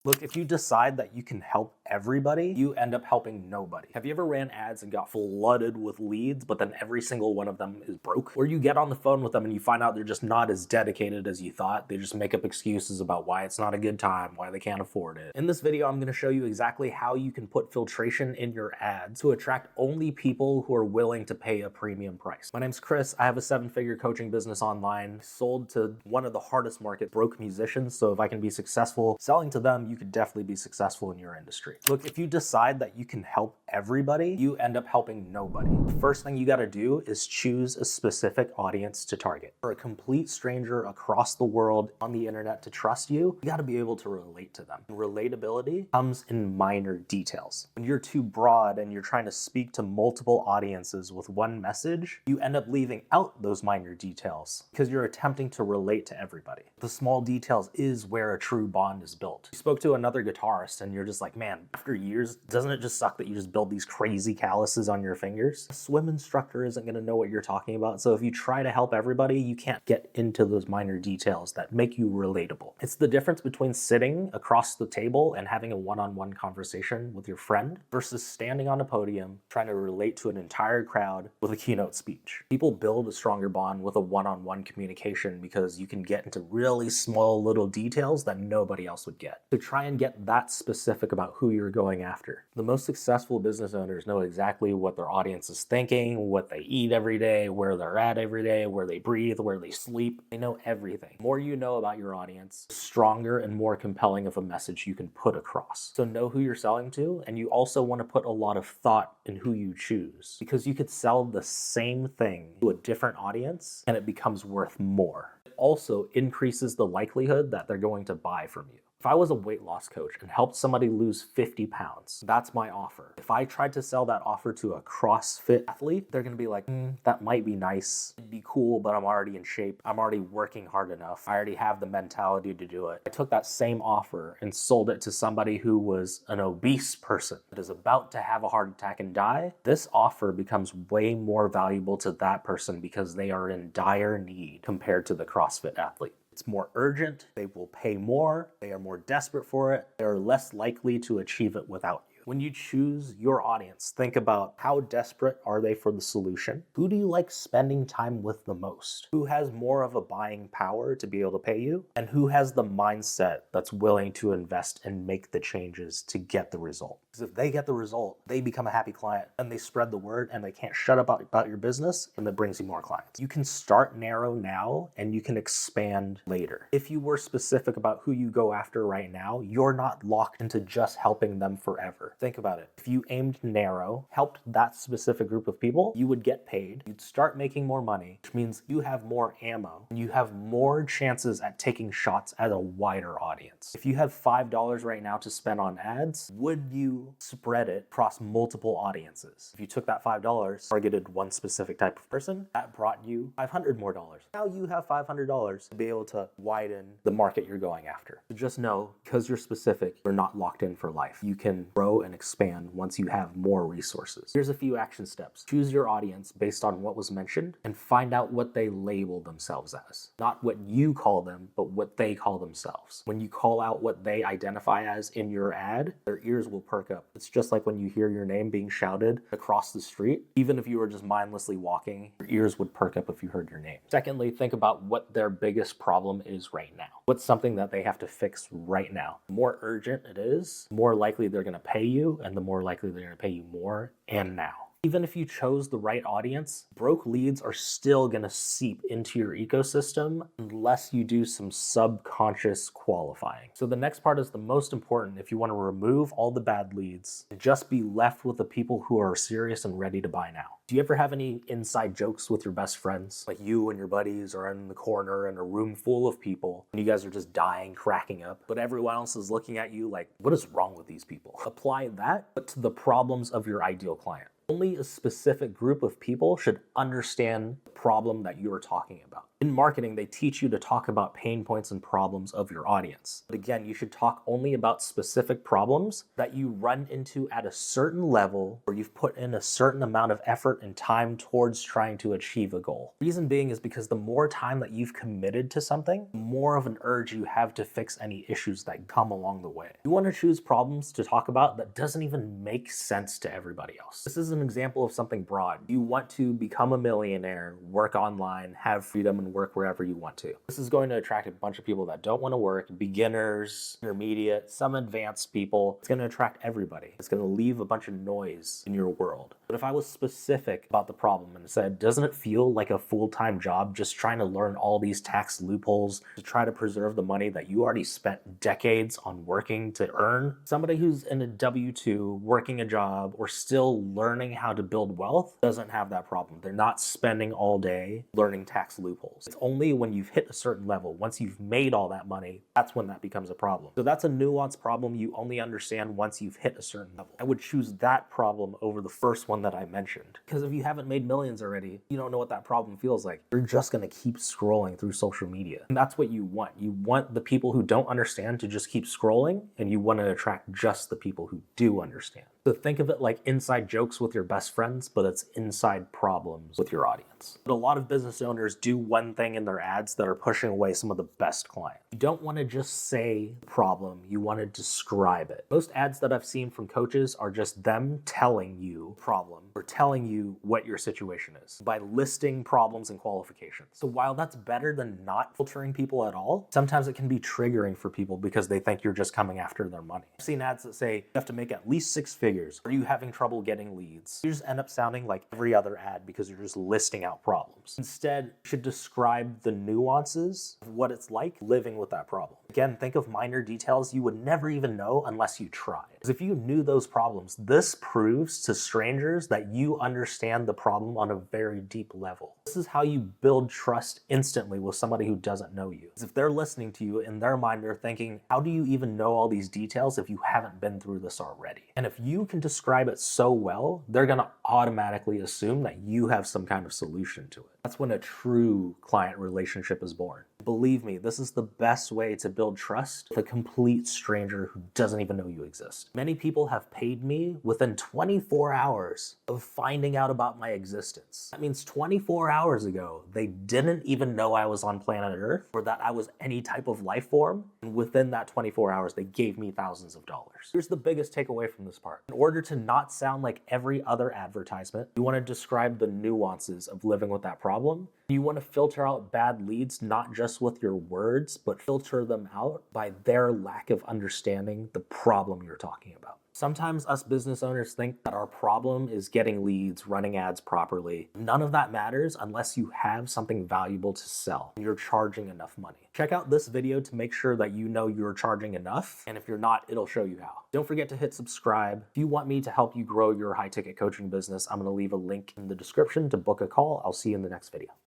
Look, if you decide that you can help everybody, you end up helping nobody. Have you ever ran ads and got flooded with leads, but then every single one of them is broke? Or you get on the phone with them and you find out they're just not as dedicated as you thought. They just make up excuses about why it's not a good time, why they can't afford it. In this video, I'm going to show you exactly how you can put filtration in your ads to attract only people who are willing to pay a premium price. My name's Chris. I have a 7-figure coaching business online, sold to one of the hardest market, broke musicians. So if I can be successful selling to them, you could definitely be successful in your industry. Look, if you decide that you can help everybody, you end up helping nobody. The first thing you got to do is choose a specific audience to target. For a complete stranger across the world on the internet to trust you, you got to be able to relate to them. Relatability comes in minor details. When you're too broad and you're trying to speak to multiple audiences with one message, you end up leaving out those minor details because you're attempting to relate to everybody. The small details is where a true bond is built. You spoke to another guitarist and you're just like, man, after years, doesn't it just suck that you just build these crazy calluses on your fingers? A swim instructor isn't going to know what you're talking about. So if you try to help everybody, you can't get into those minor details that make you relatable. It's the difference between sitting across the table and having a one-on-one conversation with your friend versus standing on a podium trying to relate to an entire crowd with a keynote speech. People build a stronger bond with a one-on-one communication because you can get into really small little details that nobody else would get. So try and get that specific about who you're going after. The most successful business owners know exactly what their audience is thinking, what they eat every day, where they're at every day, where they breathe, where they sleep. They know everything. The more you know about your audience, the stronger and more compelling of a message you can put across. So know who you're selling to, and you also want to put a lot of thought in who you choose, because you could sell the same thing to a different audience and it becomes worth more. It also increases the likelihood that they're going to buy from you. If I was a weight loss coach and helped somebody lose 50 pounds, that's my offer. If I tried to sell that offer to a CrossFit athlete, they're gonna be like, that might be nice. It'd be cool, but I'm already in shape. I'm already working hard enough. I already have the mentality to do it. I took that same offer and sold it to somebody who was an obese person that is about to have a heart attack and die. This offer becomes way more valuable to that person because they are in dire need compared to the CrossFit athlete. It's more urgent, they will pay more, they are more desperate for it, they are less likely to achieve it without you. When you choose your audience, think about how desperate are they for the solution? Who do you like spending time with the most? Who has more of a buying power to be able to pay you? And who has the mindset that's willing to invest and make the changes to get the result? Because if they get the result, they become a happy client and they spread the word and they can't shut up about your business, and that brings you more clients. You can start narrow now and you can expand later. If you were specific about who you go after right now, you're not locked into just helping them forever. Think about it. If you aimed narrow, helped that specific group of people, you would get paid, you'd start making more money, which means you have more ammo and you have more chances at taking shots at a wider audience. If you have $5 right now to spend on ads, would you spread it across multiple audiences? If you took that $5, targeted one specific type of person, that brought you $500 more. Now you have $500 to be able to widen the market you're going after. So just know, because you're specific, you're not locked in for life. You can grow and expand once you have more resources. Here's a few action steps. Choose your audience based on what was mentioned and find out what they label themselves as. Not what you call them, but what they call themselves. When you call out what they identify as in your ad, their ears will perk up. It's just like when you hear your name being shouted across the street. Even if you were just mindlessly walking, your ears would perk up if you heard your name. Secondly, think about what their biggest problem is right now. What's something that they have to fix right now? The more urgent it is, the more likely they're going to pay you, and the more likely they're going to pay you more and now. Even if you chose the right audience, broke leads are still going to seep into your ecosystem unless you do some subconscious qualifying. So the next part is the most important if you want to remove all the bad leads and just be left with the people who are serious and ready to buy now. Do you ever have any inside jokes with your best friends? Like you and your buddies are in the corner in a room full of people and you guys are just dying, cracking up, but everyone else is looking at you like, what is wrong with these people? Apply that, but to the problems of your ideal client. Only a specific group of people should understand the problem that you're talking about. In marketing, they teach you to talk about pain points and problems of your audience. But again, you should talk only about specific problems that you run into at a certain level where you've put in a certain amount of effort and time towards trying to achieve a goal. Reason being is because the more time that you've committed to something, the more of an urge you have to fix any issues that come along the way. You want to choose problems to talk about that doesn't even make sense to everybody else. This is an example of something broad. You want to become a millionaire, work online, have freedom, and work wherever you want to. This is going to attract a bunch of people that don't want to work, beginners, intermediate, some advanced people. It's going to attract everybody. It's going to leave a bunch of noise in your world. But if I was specific about the problem and said, doesn't it feel like a full-time job just trying to learn all these tax loopholes to try to preserve the money that you already spent decades on working to earn? Somebody who's in a W-2, working a job, or still learning how to build wealth doesn't have that problem. They're not spending all day learning tax loopholes. It's only when you've hit a certain level, once you've made all that money, that's when that becomes a problem. So that's a nuanced problem you only understand once you've hit a certain level. I would choose that problem over the first one that I mentioned. Because if you haven't made millions already, you don't know what that problem feels like. You're just going to keep scrolling through social media. And that's what you want. You want the people who don't understand to just keep scrolling, and you want to attract just the people who do understand. So think of it like inside jokes with your best friends, but it's inside problems with your audience. But a lot of business owners do one thing in their ads that are pushing away some of the best clients. You don't want to just say problem, you want to describe it. Most ads that I've seen from coaches are just them telling you problem or telling you what your situation is by listing problems and qualifications. So while that's better than not filtering people at all, sometimes it can be triggering for people because they think you're just coming after their money. I've seen ads that say you have to make at least 6 figures. Are you having trouble getting leads? You just end up sounding like every other ad because you're just listing out problems. Instead, you should describe the nuances of what it's like living with that problem. Again, think of minor details you would never even know unless you tried. Because if you knew those problems, this proves to strangers that you understand the problem on a very deep level. This is how you build trust instantly with somebody who doesn't know you. Because if they're listening to you, in their mind, they're thinking, how do you even know all these details if you haven't been through this already? And if you can describe it so well, they're going to automatically assume that you have some kind of solution to it. That's when a true client relationship is born. Believe me, this is the best way to build trust with a complete stranger who doesn't even know you exist. Many people have paid me within 24 hours of finding out about my existence. That means 24 hours ago, they didn't even know I was on planet Earth or that I was any type of life form. And within that 24 hours, they gave me thousands of dollars. Here's the biggest takeaway from this part. In order to not sound like every other advertisement, you want to describe the nuances of living with that problem. You want to filter out bad leads, not just with your words, but filter them out by their lack of understanding the problem you're talking about. Sometimes us business owners think that our problem is getting leads, running ads properly. None of that matters unless you have something valuable to sell and you're charging enough money. Check out this video to make sure that you know you're charging enough, and if you're not, it'll show you how. Don't forget to hit subscribe. If you want me to help you grow your high-ticket coaching business, I'm going to leave a link in the description to book a call. I'll see you in the next video.